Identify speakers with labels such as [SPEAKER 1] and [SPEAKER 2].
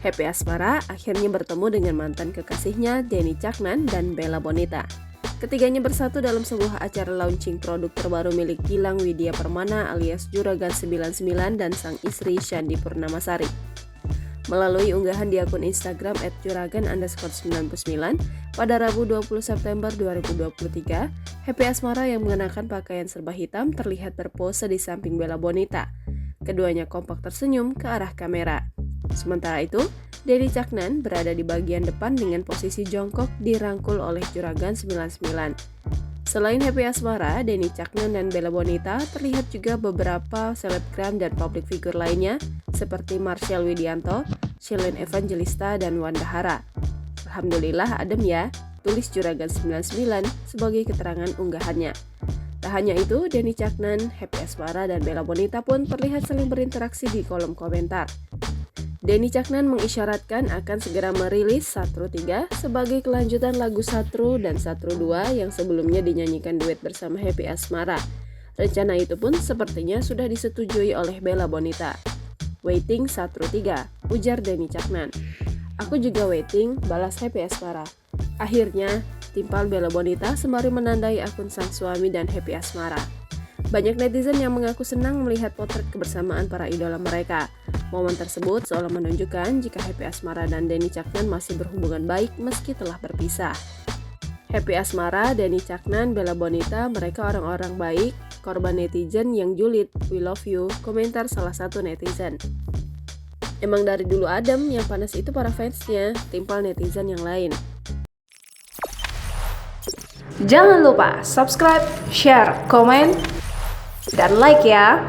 [SPEAKER 1] Happy Asmara akhirnya bertemu dengan mantan kekasihnya Denny Caknan dan Bella Bonita. Ketiganya bersatu dalam sebuah acara launching produk terbaru milik Gilang Widya Permana alias Juragan 99 dan sang istri Shandy Purnamasari. Melalui unggahan di akun Instagram @juragan_99 pada Rabu 20 September 2023, Happy Asmara yang mengenakan pakaian serba hitam terlihat berpose di samping Bella Bonita. Keduanya kompak tersenyum ke arah kamera. Sementara itu, Denny Caknan berada di bagian depan dengan posisi jongkok dirangkul oleh Juragan 99. Selain Happy Asmara, Denny Caknan dan Bella Bonita terlihat juga beberapa selebgram dan public figure lainnya seperti Marshall Widianto, Shilin Evangelista, dan Wanda Hara. Alhamdulillah adem ya, tulis Juragan 99 sebagai keterangan unggahannya. Tak hanya itu, Denny Caknan, Happy Asmara, dan Bella Bonita pun terlihat saling berinteraksi di kolom komentar. Denny Caknan mengisyaratkan akan segera merilis Satru 3 sebagai kelanjutan lagu Satru dan Satru 2 yang sebelumnya dinyanyikan duet bersama Happy Asmara. Rencana itu pun sepertinya sudah disetujui oleh Bella Bonita. Waiting Satru 3, ujar Denny Caknan. Aku juga waiting, balas Happy Asmara. Akhirnya, timpal Bella Bonita sembari menandai akun sang suami dan Happy Asmara. Banyak netizen yang mengaku senang melihat potret kebersamaan para idola mereka. Momen tersebut seolah menunjukkan jika Happy Asmara dan Denny Caknan masih berhubungan baik meski telah berpisah. Happy Asmara, Denny Caknan, Bella Bonita, mereka orang-orang baik, korban netizen yang julid, we love you, komentar salah satu netizen. Emang dari dulu adem, yang panas itu para fansnya, timpal netizen yang lain.
[SPEAKER 2] Jangan lupa subscribe, share, komen, dan like ya.